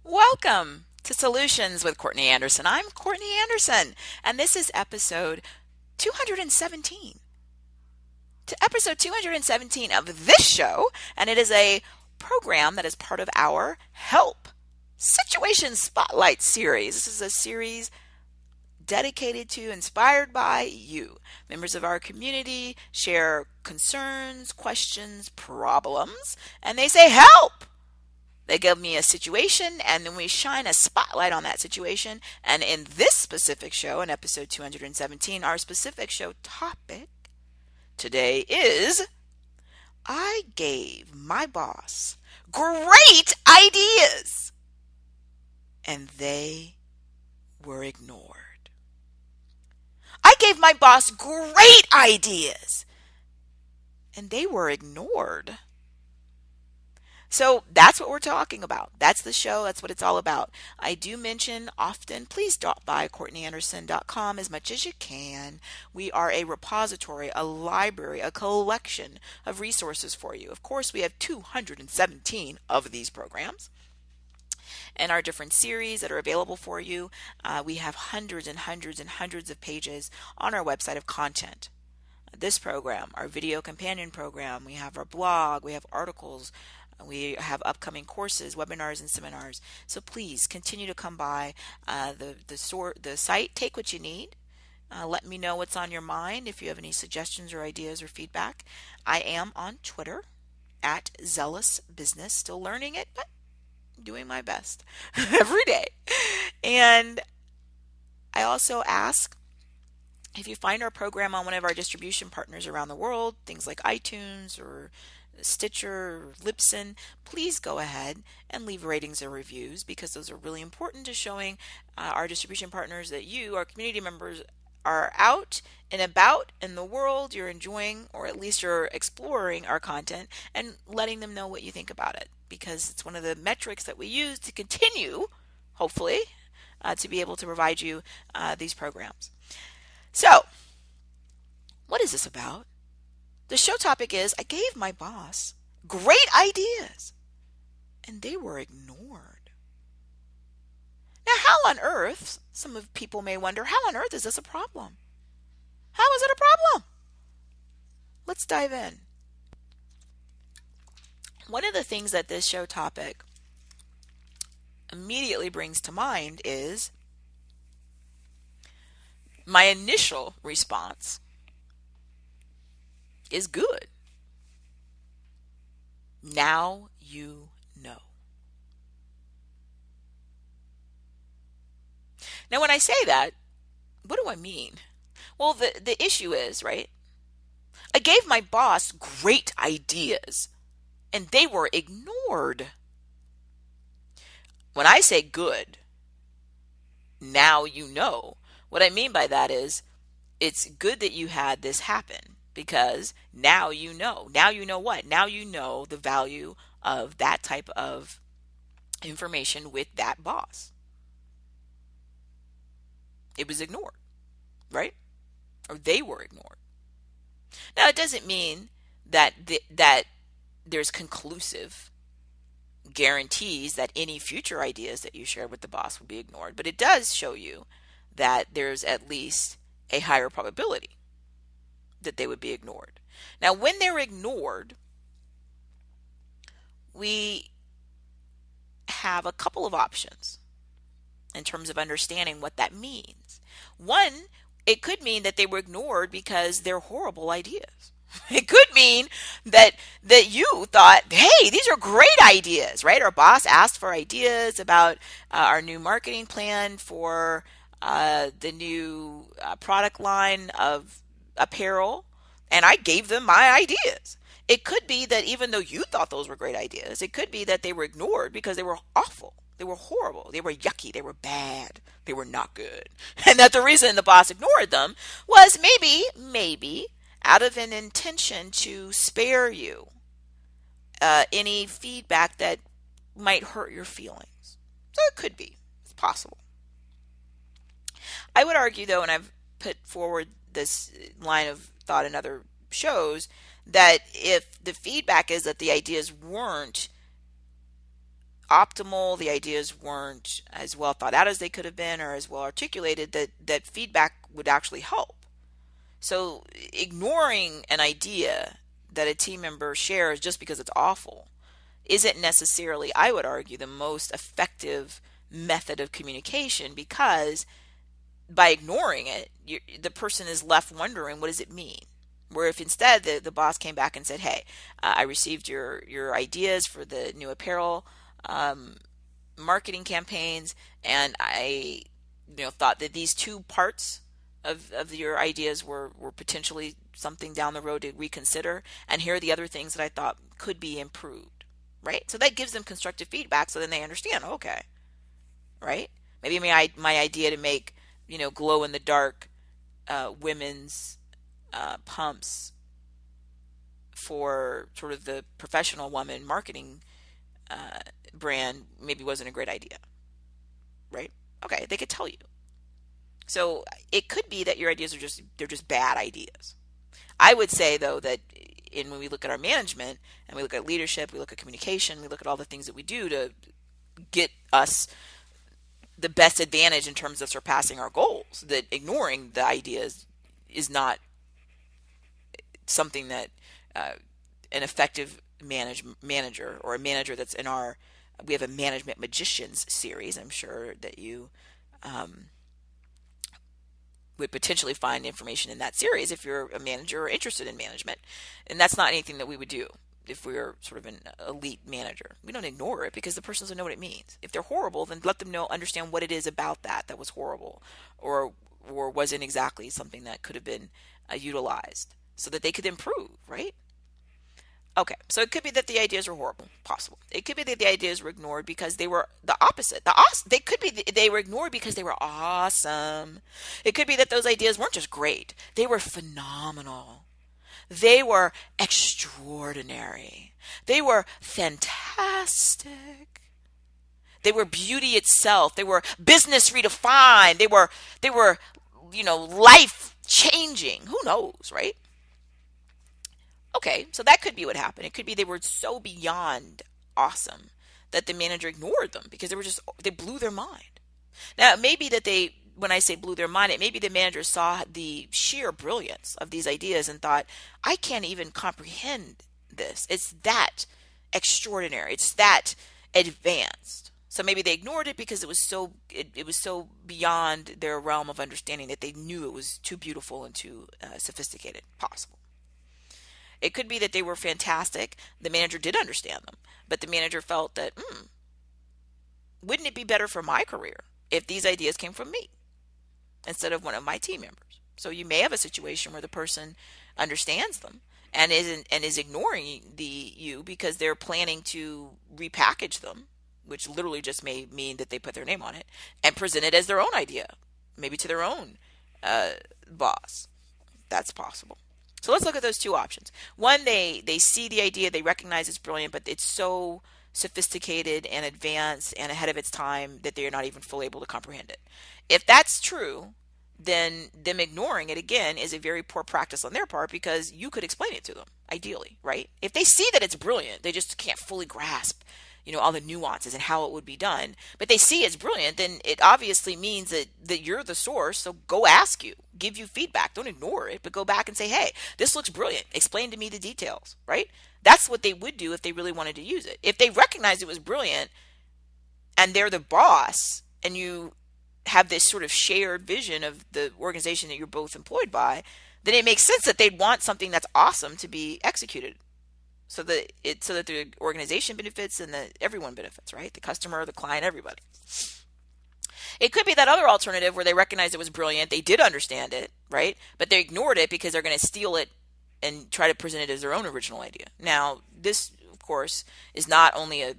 Welcome to Solutions with Courtney Anderson. I'm Courtney Anderson, and this is episode 217. To episode 217 of this show, and it is a program that is part of our Help Situation Spotlight series. This is a series dedicated to, inspired by you. Members of our community share concerns, questions, problems, and they say help. They give me a situation and then we shine a spotlight on that situation. And in this specific show, in episode 217, our specific show topic today is I gave my boss great ideas and they were ignored. I gave my boss great ideas and they were ignored. So that's what we're talking about. That's the show. That's what it's all about. I do mention often, please drop by CourtneyAnderson.com as much as you can. We are a repository, a library, a collection of resources for you. Of course, we have 217 of these programs and our different series that are available for you. We have hundreds and hundreds and hundreds of pages on our website of content. This program, our video companion program, we have our blog, we have articles, we have upcoming courses, webinars, and seminars. So please continue to come by the site. Take what you need. Let me know what's on your mind if you have any suggestions or ideas or feedback. I am on Twitter at Zealous Business. Still learning it, but doing my best every day. And I also ask, if you find our program on one of our distribution partners around the world, things like iTunes or Stitcher or Libsyn, please go ahead and leave ratings or reviews, because those are really important to showing our distribution partners that you, our community members, are out and about in the world. You're enjoying, or at least you're exploring our content, and letting them know what you think about it, because it's one of the metrics that we use to continue, hopefully, to be able to provide you these programs. So, what is this about? The show topic is I gave my boss great ideas and they were ignored. Now, how on earth, some of people may wonder, how on earth is this a problem? How is it a problem? Let's dive in. One of the things that this show topic immediately brings to mind is my initial response is good. Now you know. Now, when I say that, what do I mean? Well, the issue is, right? I gave my boss great ideas and they were ignored. When I say good, now you know, what I mean by that is it's good that you had this happen, because now you know. Now you know what? Now you know the value of that type of information with that boss. It was ignored, right? Or they were ignored. Now, it doesn't mean that that there's conclusive guarantees that any future ideas that you share with the boss will be ignored, but it does show you that there's at least a higher probability that they would be ignored. Now, when they're ignored, we have a couple of options in terms of understanding what that means. One, it could mean that they were ignored because they're horrible ideas. It could mean that you thought, hey, these are great ideas, right? Our boss asked for ideas about our new marketing plan for the new product line of apparel, and I gave them my ideas. It could be that even though you thought those were great ideas, it could be that they were ignored because they were awful. They were horrible. They were yucky. They were bad. They were not good. And that the reason the boss ignored them was maybe out of an intention to spare you any feedback that might hurt your feelings. So it could be. It's possible. I would argue, though, and I've put forward this line of thought in other shows, that if the feedback is that the ideas weren't optimal, the ideas weren't as well thought out as they could have been or as well articulated, that feedback would actually help. So ignoring an idea that a team member shares just because it's awful isn't necessarily, I would argue, the most effective method of communication, because by ignoring it, the person is left wondering, what does it mean? Where if instead the boss came back and said, hey, I received your ideas for the new apparel marketing campaigns, and I thought that these two parts of your ideas were potentially something down the road to reconsider, and here are the other things that I thought could be improved, right? So that gives them constructive feedback, so then they understand, okay, right? Maybe my idea to make glow in the dark women's pumps for sort of the professional woman marketing brand maybe wasn't a great idea, right? Okay, they could tell you. So it could be that your ideas they're just bad ideas. I would say though that when we look at our management and we look at leadership, we look at communication, we look at all the things that we do to get us the best advantage in terms of surpassing our goals, that ignoring the ideas is not something that an effective manager or a manager that's in our, we have a management magicians series. I'm sure that you would potentially find information in that series if you're a manager or interested in management. And that's not anything that we would do if we're sort of an elite manager. We don't ignore it because the person doesn't know what it means. If they're horrible, then let them understand what it is about that was horrible, or wasn't exactly something that could have been utilized so that they could improve, right? Okay, so it could be that the ideas were horrible, possible. It could be that the ideas were ignored because they were the opposite. They could be they were ignored because they were awesome. It could be that those ideas weren't just great; they were phenomenal. They were extraordinary. They were fantastic. They were beauty itself. They were business redefined. They were life changing. Who knows, right? Okay, so that could be what happened. It could be they were so beyond awesome that the manager ignored them because they blew their mind. Now, it may be that when I say blew their mind, it may be the manager saw the sheer brilliance of these ideas and thought, I can't even comprehend this. It's that extraordinary. It's that advanced. So maybe they ignored it because it was so beyond their realm of understanding that they knew it was too beautiful and too sophisticated. Possible. It could be that they were fantastic. The manager did understand them, but the manager felt that, wouldn't it be better for my career if these ideas came from me instead of one of my team members? So you may have a situation where the person understands them and is ignoring you because they're planning to repackage them, which literally just may mean that they put their name on it and present it as their own idea, maybe to their own boss. That's possible. So let's look at those two options. One, they see the idea, they recognize it's brilliant, but it's so sophisticated and advanced and ahead of its time that they are not even fully able to comprehend it. If that's true, then them ignoring it again is a very poor practice on their part because you could explain it to them, ideally, right? If they see that it's brilliant, they just can't fully grasp all the nuances and how it would be done, but they see it's brilliant, then it obviously means that you're the source. So go ask you, give you feedback. Don't ignore it, but go back and say, hey, this looks brilliant. Explain to me the details, right? That's what they would do if they really wanted to use it. If they recognized it was brilliant and they're the boss and you have this sort of shared vision of the organization that you're both employed by, then it makes sense that they'd want something that's awesome to be executed. So that the organization benefits and that everyone benefits, right? The customer, the client, everybody. It could be that other alternative where they recognized it was brilliant, they did understand it, right? But they ignored it because they're going to steal it and try to present it as their own original idea. Now, this, of course, is not only a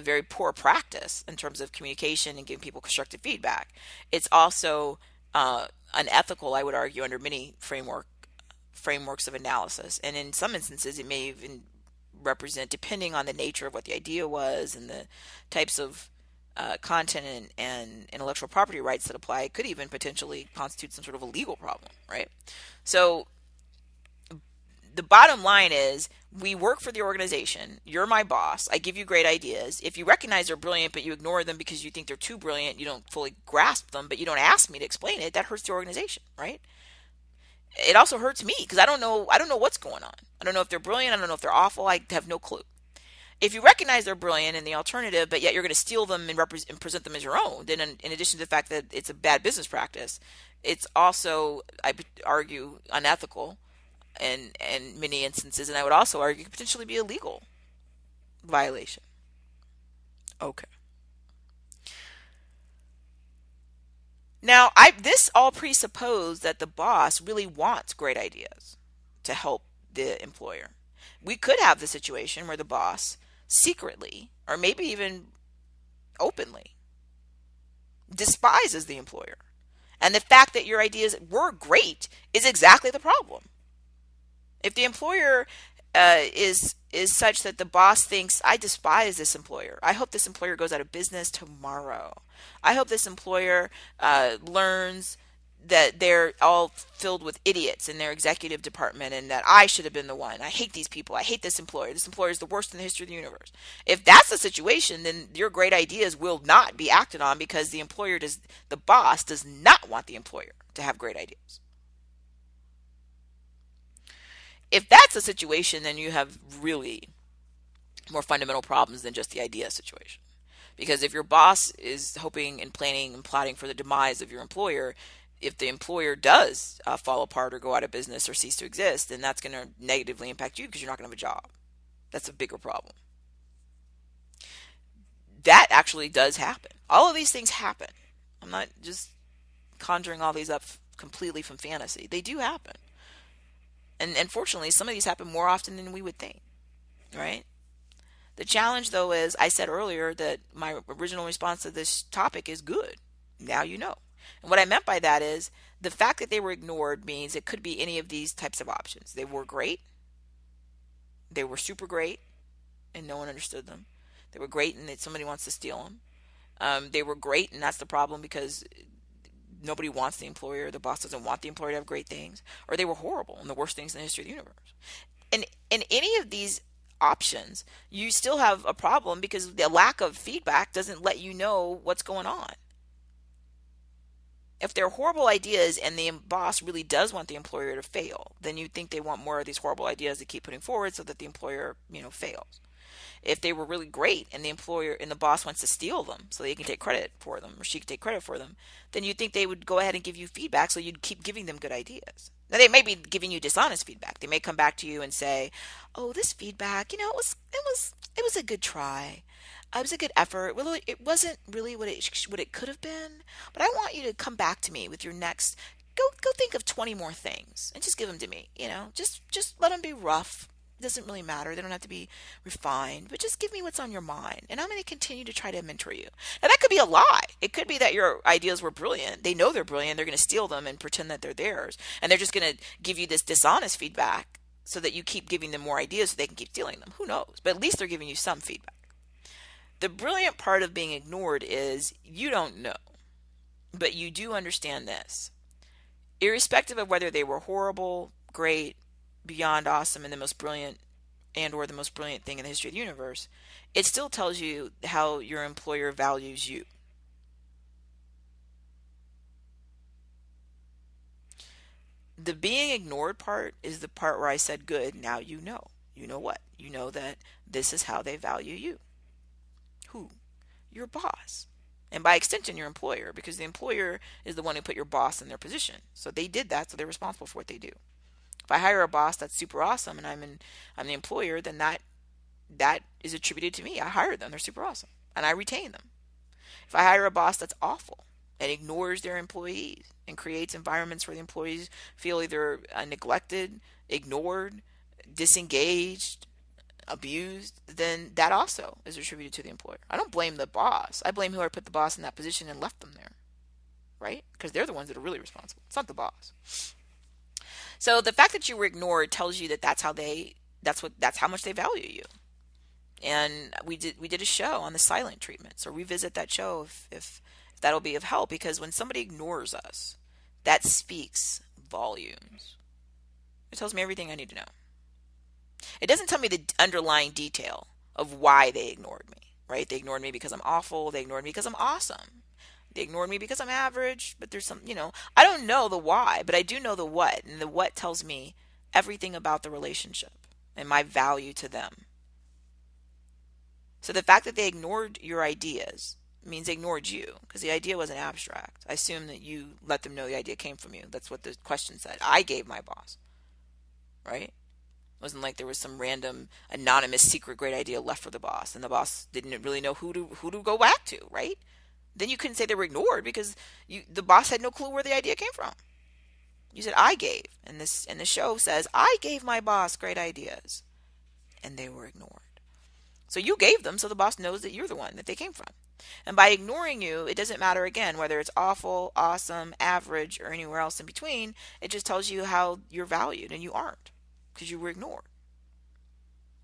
very poor practice in terms of communication and giving people constructive feedback. It's also unethical, I would argue, under many frameworks of analysis, and in some instances it may even represent, depending on the nature of what the idea was and the types of content and intellectual property rights that apply, it could even potentially constitute some sort of a legal problem, right? So the bottom line is we work for the organization. You're my boss. I give you great ideas. If you recognize they're brilliant, but you ignore them because you think they're too brilliant, you don't fully grasp them, but you don't ask me to explain it, that hurts the organization, right? It also hurts me because I don't know what's going on. I don't know if they're brilliant. I don't know if they're awful. I have no clue. If you recognize they're brilliant in the alternative, but yet you're going to steal them and present them as your own, then in addition to the fact that it's a bad business practice, it's also, I would argue, unethical in many instances, and I would also argue could potentially be a legal violation. Okay. Now, this all presupposed that the boss really wants great ideas to help the employer. We could have the situation where the boss secretly, or maybe even openly, despises the employer. And the fact that your ideas were great is exactly the problem. If the employer is such that the boss thinks, I despise this employer. I hope this employer goes out of business tomorrow. I hope this employer learns that they're all filled with idiots in their executive department and that I should have been the one. I hate these people. I hate this employer. This employer is the worst in the history of the universe. If that's the situation, then your great ideas will not be acted on because the boss does not want the employer to have great ideas. If that's the situation, then you have really more fundamental problems than just the idea situation. Because if your boss is hoping and planning and plotting for the demise of your employer, if the employer does fall apart or go out of business or cease to exist, then that's going to negatively impact you because you're not going to have a job. That's a bigger problem. That actually does happen. All of these things happen. I'm not just conjuring all these up completely from fantasy. They do happen. And unfortunately, some of these happen more often than we would think, right? The challenge, though, is I said earlier that my original response to this topic is good. Now you know. And what I meant by that is the fact that they were ignored means it could be any of these types of options. They were great. They were super great, and no one understood them. They were great, and that somebody wants to steal them. They were great, and that's the problem because nobody wants the employer. The boss doesn't want the employer to have great things. Or they were horrible and the worst things in the history of the universe. And in any of these options, you still have a problem because the lack of feedback doesn't let you know what's going on. If they're horrible ideas and the boss really does want the employer to fail, then you think they want more of these horrible ideas to keep putting forward so that the employer, fails. If they were really great and the employer and the boss wants to steal them so they can take credit for them or she can take credit for them, then you'd think they would go ahead and give you feedback so you'd keep giving them good ideas. Now they may be giving you dishonest feedback. They may come back to you and say, "Oh, this feedback, it was a good try. It was a good effort. Well, it wasn't really what it could have been, but I want you to come back to me with your next go think of 20 more things and just give them to me, just let them be rough. It doesn't really matter. They don't have to be refined, but just give me what's on your mind. And I'm going to continue to try to mentor you." Now, that could be a lie. It could be that your ideas were brilliant. They know they're brilliant. They're going to steal them and pretend that they're theirs. And they're just going to give you this dishonest feedback so that you keep giving them more ideas so they can keep stealing them. Who knows? But at least they're giving you some feedback. The brilliant part of being ignored is you don't know, but you do understand this. Irrespective of whether they were horrible, great, beyond awesome, and the most brilliant or the most brilliant thing in the history of the universe, it still tells you how your employer values you. The being ignored part is the part where I said, good, now you know. You know what? You know that this is how they value you. Who? Your boss. And by extension, your employer, because the employer is the one who put your boss in their position. So they did that, so they're responsible for what they do. If I hire a boss that's super awesome and I'm the employer, then that is attributed to me. I hired them. They're super awesome. And I retain them. If I hire a boss that's awful and ignores their employees and creates environments where the employees feel either neglected, ignored, disengaged, abused, then that also is attributed to the employer. I don't blame the boss. I blame whoever put the boss in that position and left them there. Right? Because they're the ones that are really responsible. It's not the boss. So the fact that you were ignored tells you that that's how much they value you. And we did a show on the silent treatment. So revisit that show if that'll be of help, because when somebody ignores us, that speaks volumes. It tells me everything I need to know. It doesn't tell me the underlying detail of why they ignored me, right? They ignored me because I'm awful. They ignored me because I'm awesome. They ignored me because I'm average, but there's some, I don't know the why, but I do know the what. And the what tells me everything about the relationship and my value to them. So the fact that they ignored your ideas means they ignored you, because the idea wasn't abstract. I assume that you let them know the idea came from you. That's what the question said. I gave my boss, right? It wasn't like there was some random anonymous secret great idea left for the boss, and the boss didn't really know who to go back to, right? Then you couldn't say they were ignored because the boss had no clue where the idea came from. You said I gave, and the show says I gave my boss great ideas, and they were ignored. So you gave them, so the boss knows that you're the one that they came from. And by ignoring you, it doesn't matter again whether it's awful, awesome, average, or anywhere else in between. It just tells you how you're valued, and you aren't, because you were ignored.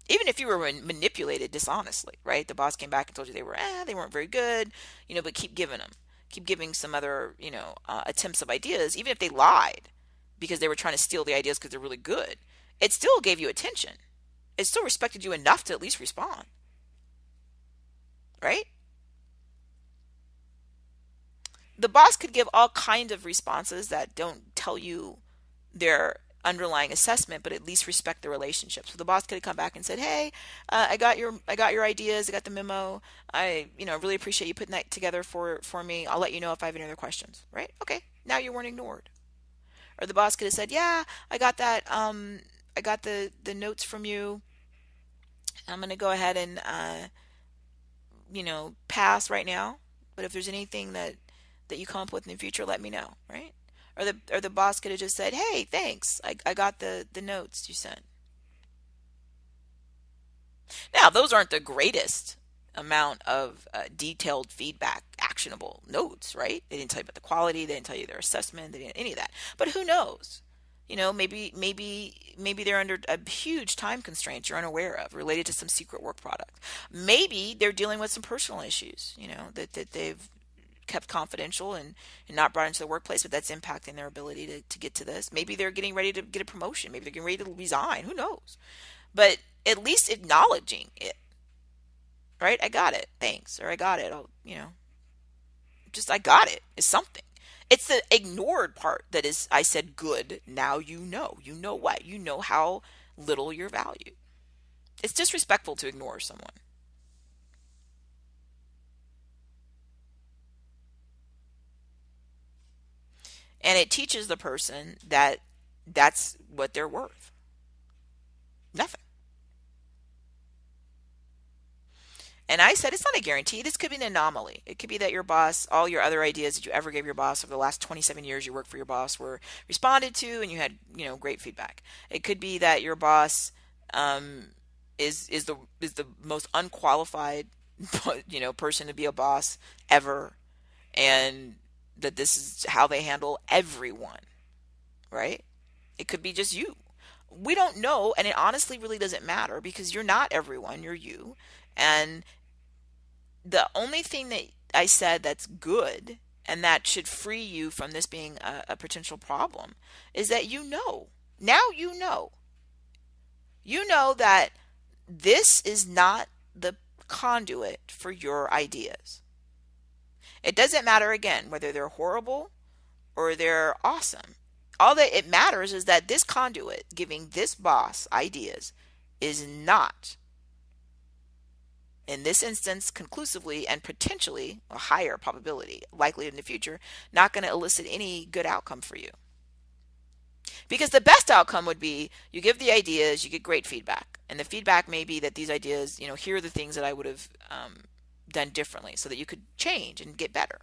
Even if you were manipulated dishonestly, right? The boss came back and told you they weren't very good, but keep giving them. Keep giving some other, attempts of ideas, even if they lied because they were trying to steal the ideas because they're really good. It still gave you attention. It still respected you enough to at least respond, right? The boss could give all kinds of responses that don't tell you their underlying assessment, but at least respect the relationship. So the boss could have come back and said, "Hey, I got your ideas. I got the memo. I really appreciate you putting that together for me. I'll let you know if I have any other questions." Right? Okay. Now you weren't ignored. Or the boss could have said, "Yeah, I got that. I got the notes from you. I'm going to go ahead and pass right now. But if there's anything that you come up with in the future, let me know." Right? Or the boss could have just said, "Hey, thanks. I got the notes you sent." Now, those aren't the greatest amount of detailed feedback, actionable notes, right? They didn't tell you about the quality. They didn't tell you their assessment. They didn't any of that. But who knows? Maybe they're under a huge time constraint you're unaware of, related to some secret work product. Maybe they're dealing with some personal issues, that they've kept confidential and not brought into the workplace, but that's impacting their ability to get to this. Maybe they're getting ready to get a promotion. Maybe they're getting ready to resign. Who knows? But at least acknowledging it, right? I got it. Thanks. Or I got it. I got it is something. It's the ignored part that is, I said, good. Now you know. You know what? You know how little you're valued. It's disrespectful to ignore someone. And it teaches the person that that's what they're worth. Nothing. And I said, it's not a guarantee. This could be an anomaly. It could be that your boss, all your other ideas that you ever gave your boss over the last 27 years you worked for your boss were responded to and you had, great feedback. It could be that your boss is the most unqualified, person to be a boss ever, and that this is how they handle everyone, right? It could be just you. We don't know, and it honestly really doesn't matter because you're not everyone, you're you. And the only thing that I said that's good and that should free you from this being a potential problem is that now you know that this is not the conduit for your ideas. It doesn't matter, again, whether they're horrible or they're awesome. All that it matters is that this conduit giving this boss ideas is not, in this instance, conclusively and potentially a higher probability, likely in the future, not going to elicit any good outcome for you. Because the best outcome would be you give the ideas, you get great feedback. And the feedback may be that these ideas, here are the things that I would have done differently so that you could change and get better.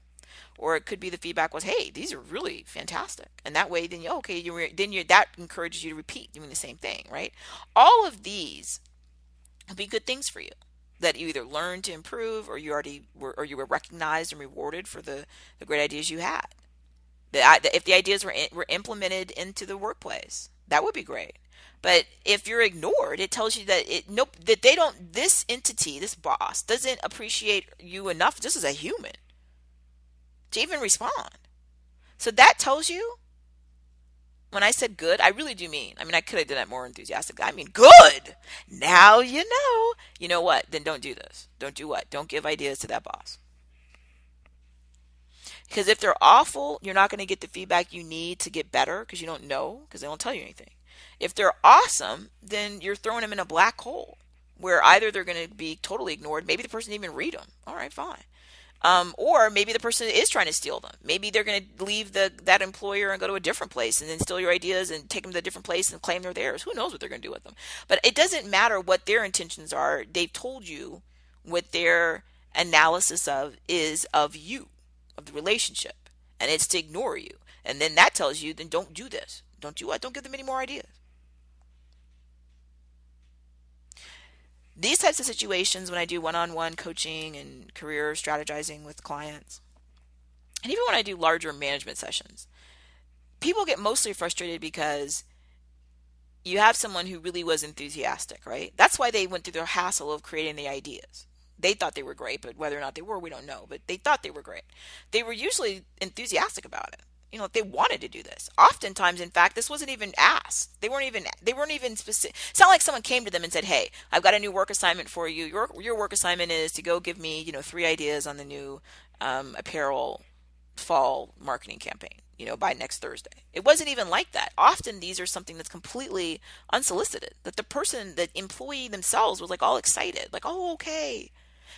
Or it could be the feedback was, hey, these are really fantastic. And that way, then that encourages you to repeat doing the same thing, right? All of these will be good things for you that you either learned to improve or you were recognized and rewarded for the great ideas you had. If the ideas were implemented into the workplace, that would be great. But if you're ignored, it tells you that this entity, this boss, doesn't appreciate you enough just as a human to even respond. So that tells you When I said good, I really do mean. I mean, I could have done that more enthusiastically. I mean, good. Now you know. You know what? Then don't do this. Don't do what? Don't give ideas to that boss. Because if they're awful, you're not going to get the feedback you need to get better because you don't know, because they don't tell you anything. If they're awesome, then you're throwing them in a black hole where either they're going to be totally ignored. Maybe the person didn't even read them. All right, fine. Or maybe the person is trying to steal them. Maybe they're going to leave that employer and go to a different place and then steal your ideas and take them to a different place and claim they're theirs. Who knows what they're going to do with them? But it doesn't matter what their intentions are. They've told you what their analysis is of you, of the relationship, and it's to ignore you. And then that tells you, then don't do this. Don't do what? Don't give them any more ideas. These types of situations, when I do one-on-one coaching and career strategizing with clients, and even when I do larger management sessions, people get mostly frustrated because you have someone who really was enthusiastic, right? That's why they went through the hassle of creating the ideas. They thought they were great, but whether or not they were, we don't know. But they thought they were great. They were usually enthusiastic about it. They wanted to do this. Oftentimes, in fact, this wasn't even asked. They weren't even specific. It's not like someone came to them and said, "Hey, I've got a new work assignment for you. Your work assignment is to go give me, 3 ideas on the new apparel fall marketing campaign, by next Thursday." It wasn't even like that. Often these are something that's completely unsolicited. That the employee themselves was like all excited, like, "Oh, okay."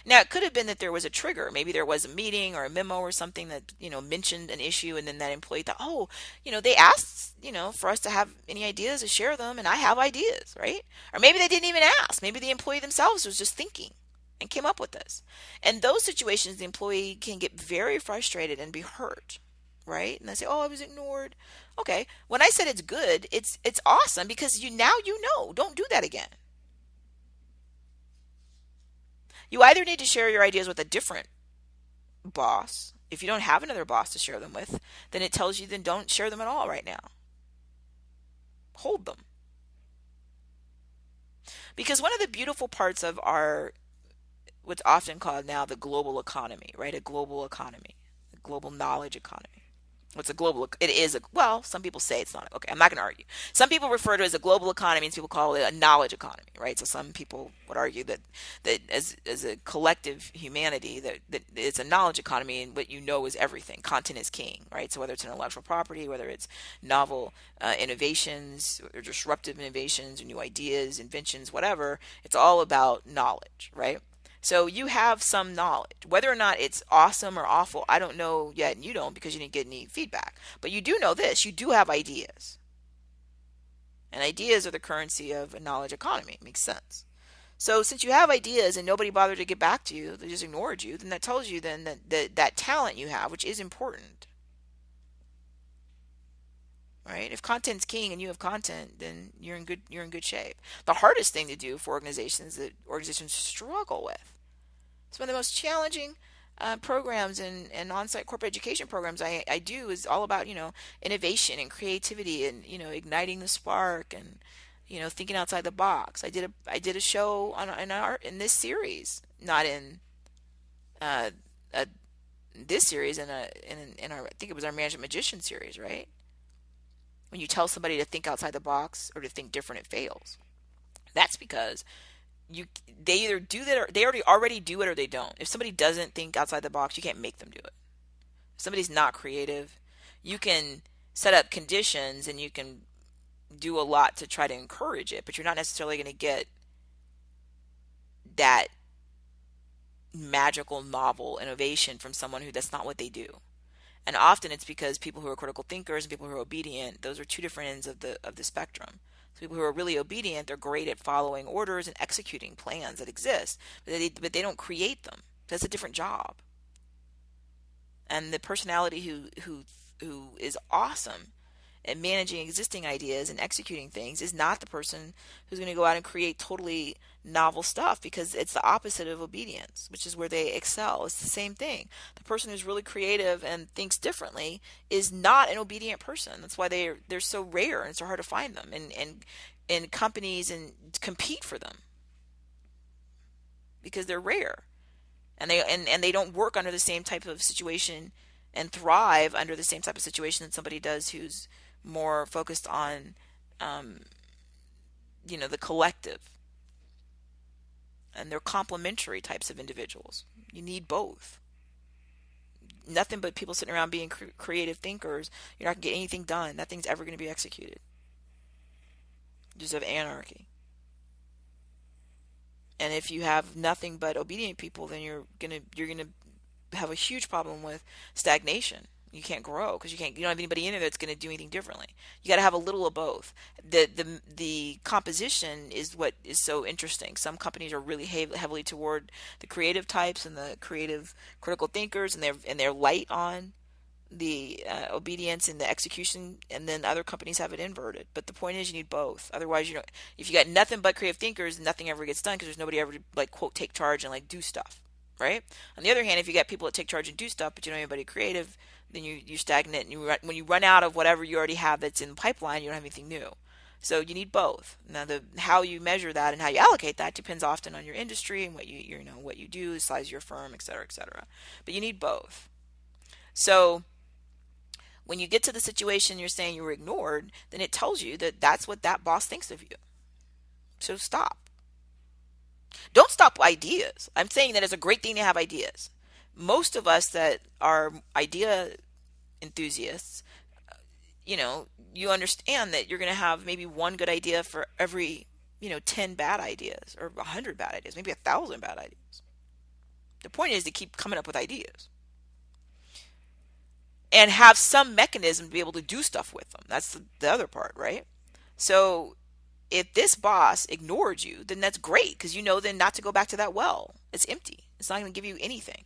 Now, it could have been that there was a trigger. Maybe there was a meeting or a memo or something that, mentioned an issue, and then that employee thought, "Oh, they asked, for us to have any ideas to share them, and I have ideas," right? Or maybe they didn't even ask. Maybe the employee themselves was just thinking and came up with this. In those situations, the employee can get very frustrated and be hurt, right? And they say, "Oh, I was ignored." Okay, when I said it's good, it's awesome because now you know. Don't do that again. You either need to share your ideas with a different boss. If you don't have another boss to share them with, then it tells you then don't share them at all right now. Hold them. Because one of the beautiful parts of what's often called now the global economy, right? A global economy, a global knowledge economy. Well, some people say it's not. Okay, I'm not going to argue. Some people refer to it as a global economy, and people call it a knowledge economy, right? So some people would argue that as a collective humanity, that it's a knowledge economy, and what you know is everything. Content is king, right? So whether it's intellectual property, whether it's novel innovations or disruptive innovations or new ideas, inventions, whatever, it's all about knowledge, right? So you have some knowledge. Whether or not it's awesome or awful, I don't know yet, and you don't because you didn't get any feedback. But you do know this. You do have ideas. And ideas are the currency of a knowledge economy. It makes sense. So since you have ideas and nobody bothered to get back to you, they just ignored you, then that tells you then that talent you have, which is important, right? If content's king and you have content, then you're in good shape. The hardest thing to do for organizations that organizations struggle with. It's one of the most challenging programs and on-site corporate education programs I do is all about innovation and creativity and igniting the spark and thinking outside the box. I did a show in this series, not in this series in our I think it was our Management Magician series, right? When you tell somebody to think outside the box or to think different, it fails. That's because they either do that or they already do it or they don't. If somebody doesn't think outside the box, you can't make them do it. If somebody's not creative, you can set up conditions and you can do a lot to try to encourage it, but you're not necessarily going to get that magical novel innovation from someone who that's not what they do. And often it's because people who are critical thinkers and people who are obedient, those are two different ends of the spectrum. So people who are really obedient, they're great at following orders and executing plans that exist, but they don't create them. That's a different job. And the personality who is awesome at managing existing ideas and executing things is not the person who's going to go out and create totally novel stuff, because it's the opposite of obedience, which is where they excel. It's the same thing. The person who's really creative and thinks differently is not an obedient person. That's why they're so rare and it's so hard to find them, and companies and compete for them because they're rare, and they don't work under the same type of situation and thrive under the same type of situation that somebody does who's more focused on, the collective. And they're complementary types of individuals. You need both. Nothing but people sitting around being creative thinkers. You're not going to get anything done. Nothing's ever going to be executed. You just have anarchy. And if you have nothing but obedient people, then you're gonna have a huge problem with stagnation. You can't grow because you don't have anybody in there that's going to do anything differently. You got to have a little of both. The composition is what is so interesting. Some companies are really heavily toward the creative types and the creative critical thinkers, and they're light on the obedience and the execution, and then other companies have it inverted. But the point is, you need both. Otherwise, if you got nothing but creative thinkers, nothing ever gets done because there's nobody ever to, like, quote, take charge and like do stuff, right? On the other hand, if you got people that take charge and do stuff, but you don't have anybody creative, then you stagnate, and when you run out of whatever you already have that's in the pipeline, you don't have anything new. So you need both. Now, how you measure that and how you allocate that depends often on your industry and what what you do, the size of your firm, et cetera, et cetera. But you need both. So when you get to the situation you're saying you were ignored, then it tells you that that's what that boss thinks of you. So stop. Don't stop ideas. I'm saying that it's a great thing to have ideas. Most of us that are idea enthusiasts, you understand that you're going to have maybe one good idea for every, 10 bad ideas, or 100 bad ideas, maybe 1,000 bad ideas. The point is to keep coming up with ideas and have some mechanism to be able to do stuff with them. That's the other part, right? So if this boss ignored you, then that's great, because you know then not to go back to that well. It's empty. It's not going to give you anything.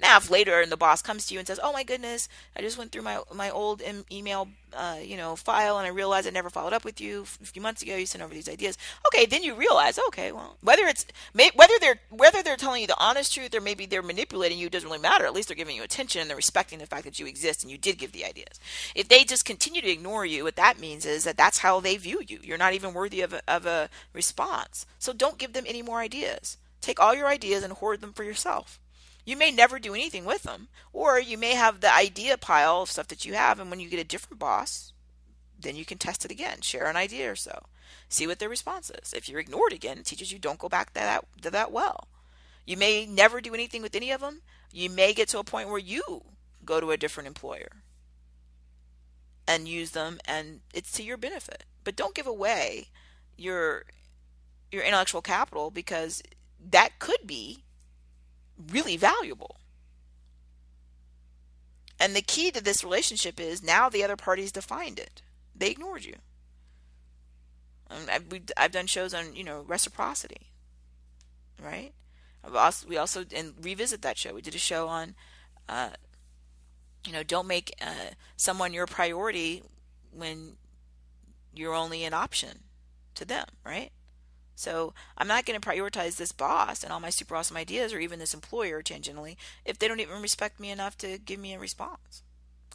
Now, if later the boss comes to you and says, "Oh my goodness, I just went through my old email, file, and I realized I never followed up with you a few months ago. You sent over these ideas." Okay, then you realize, okay, well, whether they're telling you the honest truth or maybe they're manipulating you, doesn't really matter. At least they're giving you attention and they're respecting the fact that you exist and you did give the ideas. If they just continue to ignore you, what that means is that that's how they view you. You're not even worthy of a response. So don't give them any more ideas. Take all your ideas and hoard them for yourself. You may never do anything with them, or you may have the idea pile of stuff that you have, and when you get a different boss, then you can test it again. Share an idea or so. See what their response is. If you're ignored again, it teaches you don't go back to that well. You may never do anything with any of them. You may get to a point where you go to a different employer and use them, and it's to your benefit. But don't give away your intellectual capital, because that could be really valuable. And the key to this relationship is now the other party's defined it. They ignored you. I've done shows on reciprocity, right? We also and revisit that show. We did a show on don't make someone your priority when you're only an option to them, right? So I'm not going to prioritize this boss and all my super awesome ideas, or even this employer tangentially, if they don't even respect me enough to give me a response.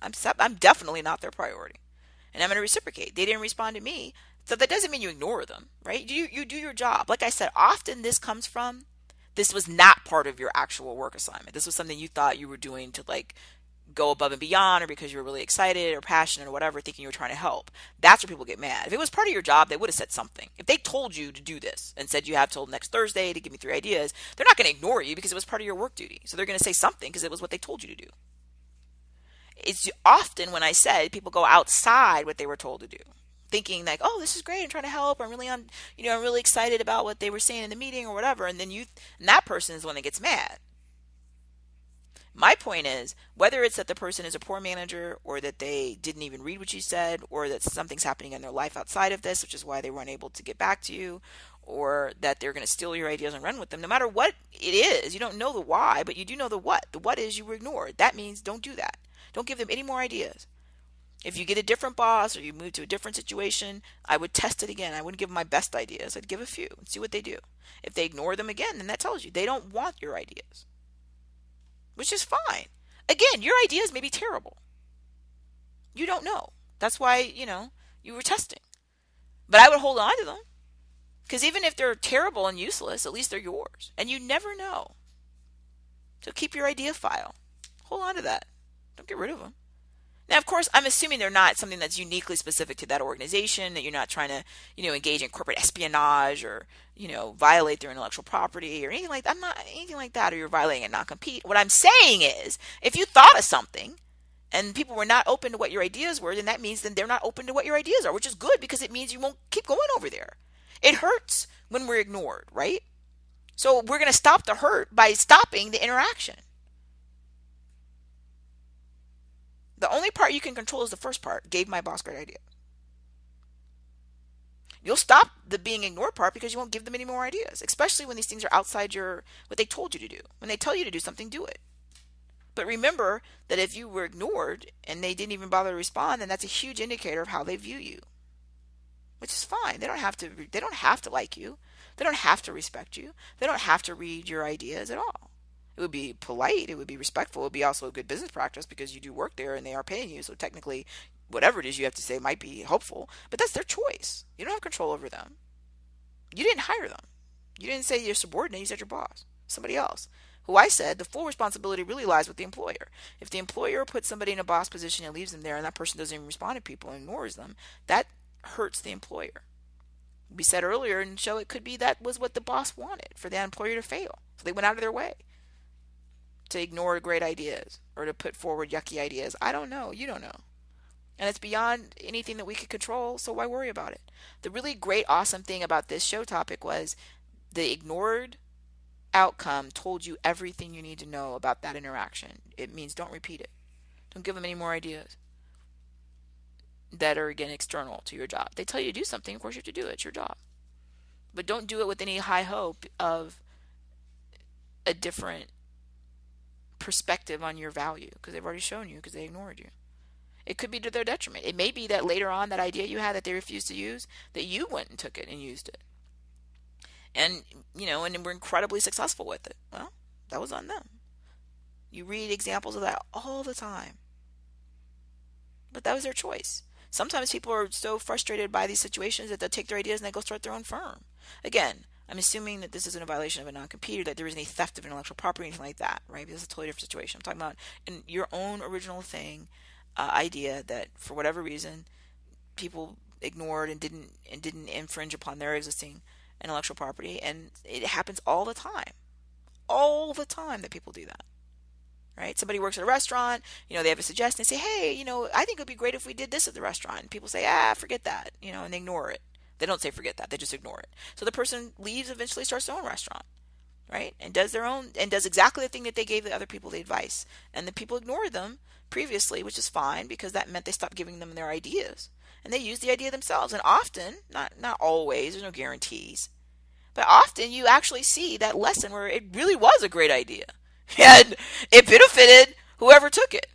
I'm definitely not their priority, and I'm going to reciprocate. They didn't respond to me, so that doesn't mean you ignore them, right? You do your job. Like I said, often this comes from, this was not part of your actual work assignment. This was something you thought you were doing to go above and beyond, or because you were really excited or passionate or whatever, thinking you were trying to help. That's where people get mad. If it was part of your job, they would have said something. If they told you to do this and said you have till next Thursday to give me 3 ideas, they're not going to ignore you because it was part of your work duty. So they're going to say something because it was what they told you to do. It's often when I said people go outside what they were told to do, thinking like, "Oh, this is great. I'm trying to help. I'm really excited about what they were saying in the meeting or whatever." And then that person is the one that gets mad. My point is, whether it's that the person is a poor manager, or that they didn't even read what you said, or that something's happening in their life outside of this, which is why they were unable to get back to you, or that they're going to steal your ideas and run with them, no matter what it is, you don't know the why, but you do know the what. The what is you were ignored. That means don't do that. Don't give them any more ideas. If you get a different boss or you move to a different situation, I would test it again. I wouldn't give them my best ideas. I'd give a few and see what they do. If they ignore them again, then that tells you they don't want your ideas, which is fine. Again, your ideas may be terrible. You don't know. That's why, you were testing. But I would hold on to them, because even if they're terrible and useless, at least they're yours. And you never know. So keep your idea file. Hold on to that. Don't get rid of them. Now, of course, I'm assuming they're not something that's uniquely specific to that organization, that you're not trying to, engage in corporate espionage or, violate their intellectual property or anything like that. I'm not anything like that, or you're violating a non-compete. What I'm saying is, if you thought of something and people were not open to what your ideas were, then that means then they're not open to what your ideas are, which is good because it means you won't keep going over there. It hurts when we're ignored, right? So we're going to stop the hurt by stopping the interaction. The only part you can control is the first part. Gave my boss great idea. You'll stop the being ignored part because you won't give them any more ideas, especially when these things are outside what they told you to do. When they tell you to do something, do it. But remember that if you were ignored and they didn't even bother to respond, then that's a huge indicator of how they view you, which is fine. They don't have to. They don't have to like you. They don't have to respect you. They don't have to read your ideas at all. It would be polite. It would be respectful. It would be also a good business practice because you do work there and they are paying you. So technically, whatever it is you have to say might be helpful. But that's their choice. You don't have control over them. You didn't hire them. You didn't say your subordinate. You said your boss. Somebody else. Who I said the full responsibility really lies with the employer. If the employer puts somebody in a boss position and leaves them there and that person doesn't even respond to people and ignores them, that hurts the employer. We said earlier in the show it could be that was what the boss wanted, for the employer to fail. So they went out of their way to ignore great ideas or to put forward yucky ideas. I don't know. You don't know. And it's beyond anything that we could control, so why worry about it? The really great, awesome thing about this show topic was the ignored outcome told you everything you need to know about that interaction. It means don't repeat it. Don't give them any more ideas that are, again, external to your job. They tell you to do something, of course you have to do it. It's your job. But don't do it with any high hope of a different perspective on your value, because they've already shown you, because they ignored you. It could be to their detriment. It may be that later on, that idea you had that they refused to use, that you went and took it and used it. And, and we're incredibly successful with it. Well, that was on them. You read examples of that all the time. But that was their choice. Sometimes people are so frustrated by these situations that they'll take their ideas and they go start their own firm. Again, I'm assuming that this isn't a violation of a non-compete, or that there isn't any theft of intellectual property or anything like that, right? Because it's a totally different situation. I'm talking about in your own original thing, idea that for whatever reason people ignored and didn't infringe upon their existing intellectual property, and it happens all the time that people do that, right? Somebody works at a restaurant, they have a suggestion, they say, hey, I think it would be great if we did this at the restaurant, and people say, forget that, and they ignore it. They don't say forget that, they just ignore it. So the person leaves, eventually starts their own restaurant, right? And does exactly the thing that they gave the other people the advice, and the people ignored them previously, which is fine, because that meant they stopped giving them their ideas, and they used the idea themselves. And often, not always, there's no guarantees, but often you actually see that lesson where it really was a great idea and it benefited whoever took it.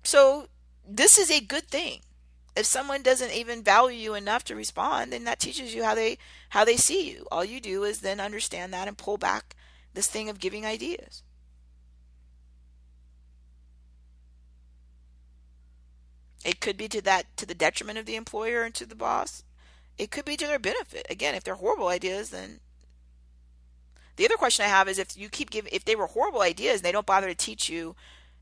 So this is a good thing. If someone doesn't even value you enough to respond, then that teaches you how they see you. All you do is then understand that and pull back this thing of giving ideas. It could be to the detriment of the employer and to the boss. It could be to their benefit. Again, if they're horrible ideas, then the other question I have is, if they were horrible ideas and they don't bother to teach you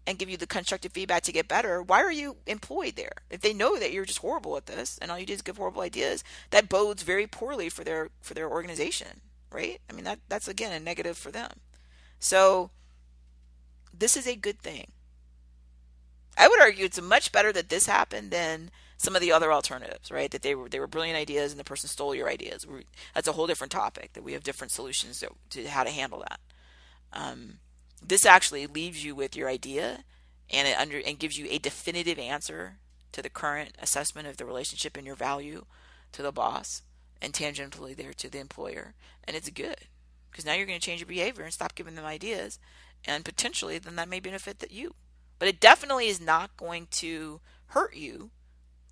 and give you the constructive feedback to get better, why are you employed there? If they know that you're just horrible at this and all you do is give horrible ideas, that bodes very poorly for their organization, right? I mean, that's again a negative for them. So this is a good thing. I would argue it's much better that this happened than some of the other alternatives, right? That they were brilliant ideas and the person stole your ideas. That's a whole different topic, that we have different solutions to how to handle that. This actually leaves you with your idea and gives you a definitive answer to the current assessment of the relationship and your value to the boss, and tangentially there to the employer. And it's good, because now you're going to change your behavior and stop giving them ideas, and potentially then that may benefit you. But it definitely is not going to hurt you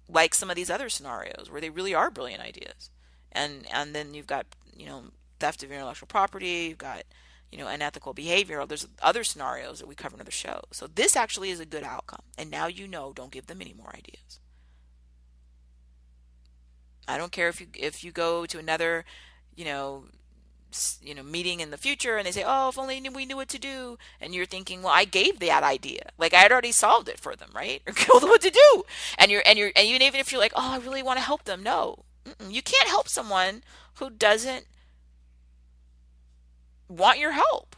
like some of these other scenarios where they really are brilliant ideas. And then you've got, theft of intellectual property, you've got, unethical behavior. There's other scenarios that we cover in another show. So this actually is a good outcome. And now don't give them any more ideas. I don't care if you go to another, meeting in the future, and they say, oh, if only we knew what to do. And you're thinking, well, I gave that idea. Like I had already solved it for them, right? Or told them what to do. And even if you're like, oh, I really want to help them. No, you can't help someone who doesn't want your help.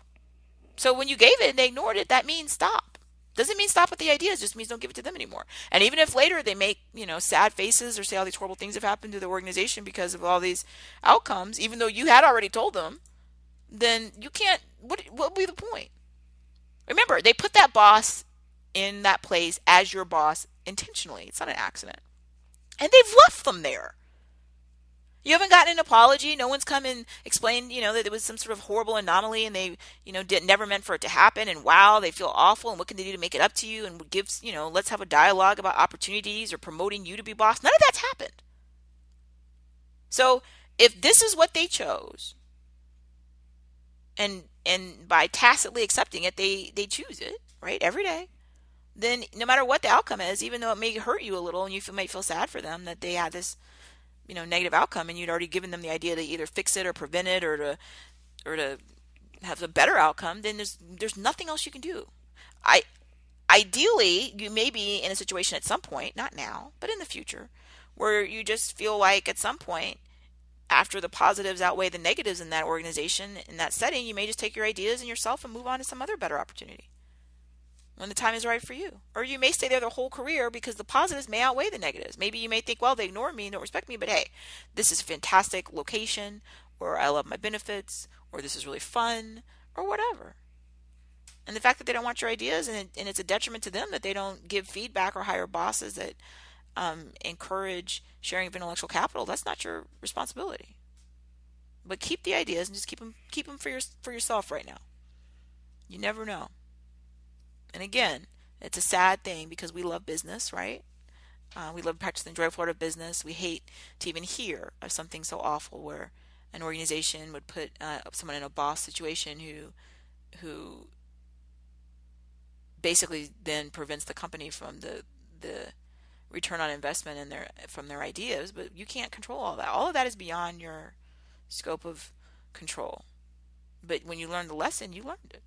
So when you gave it and they ignored it, that means stop. Doesn't mean stop with the ideas, just means don't give it to them anymore. And even if later they make, sad faces or say all these horrible things have happened to the organization because of all these outcomes, even though you had already told them, then you can't, what would be the point? Remember, they put that boss in that place as your boss intentionally. It's not an accident. And they've left them there. You haven't gotten an apology. No one's come and explained, that it was some sort of horrible anomaly and they, never meant for it to happen. And wow, they feel awful. And what can they do to make it up to you? And gives, let's have a dialogue about opportunities or promoting you to be boss. None of that's happened. So if this is what they chose, and by tacitly accepting it, they choose it, right, every day, then no matter what the outcome is, even though it may hurt you a little and you might feel sad for them that they had this negative outcome, and you'd already given them the idea to either fix it or prevent it or to have a better outcome, then there's nothing else you can do. Ideally, you may be in a situation at some point, not now, but in the future, where you just feel like at some point, after the positives outweigh the negatives in that organization, in that setting, you may just take your ideas and yourself and move on to some other better opportunity when the time is right for you. Or you may stay there the whole career because the positives may outweigh the negatives. Maybe you may think, well, they ignore me and don't respect me, but hey, this is a fantastic location, or I love my benefits, or this is really fun, or whatever. And the fact that they don't want your ideas and it's a detriment to them that they don't give feedback or hire bosses that encourage sharing of intellectual capital, that's not your responsibility. But keep the ideas and just keep them for yourself right now. You never know. And again, it's a sad thing because we love business, right? We love practicing the joyful art of business. We hate to even hear of something so awful where an organization would put someone in a boss situation who basically then prevents the company from the return on investment from their ideas. But you can't control all that. All of that is beyond your scope of control. But when you learn the lesson, you learned it.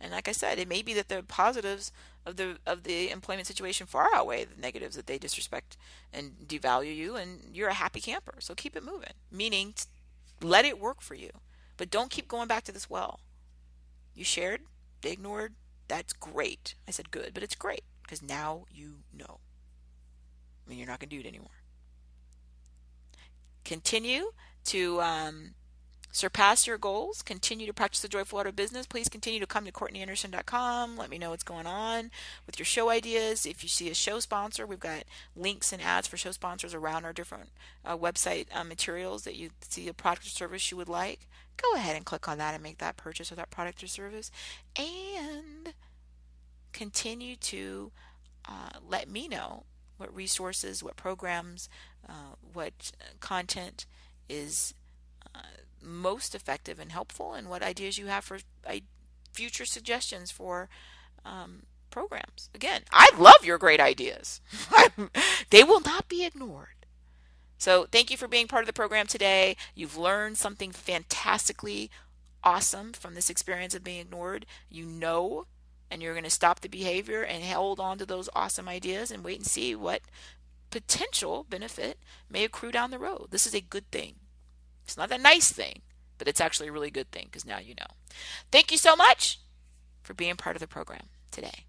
And like I said, it may be that the positives of the employment situation far outweigh the negatives, that they disrespect and devalue you, and you're a happy camper. So keep it moving, meaning let it work for you. But don't keep going back to this well. You shared, they ignored, that's great. I said good, but it's great because now you know. I mean, you're not going to do it anymore. Continue to surpass your goals. Continue to practice the joyful art of business. Please continue to come to CourtneyAnderson.com. Let me know what's going on with your show ideas. If you see a show sponsor, we've got links and ads for show sponsors around our different website materials that you see a product or service you would like. Go ahead and click on that and make that purchase of that product or service. And continue to let me know what resources, what programs, what content is most effective and helpful, and what ideas you have for future suggestions for programs. Again, I love your great ideas. They will not be ignored. So thank you for being part of the program today. You've learned something fantastically awesome from this experience of being ignored. You know, and you're going to stop the behavior and hold on to those awesome ideas and wait and see what potential benefit may accrue down the road. This is a good thing. It's not a nice thing, but it's actually a really good thing because now you know. Thank you so much for being part of the program today.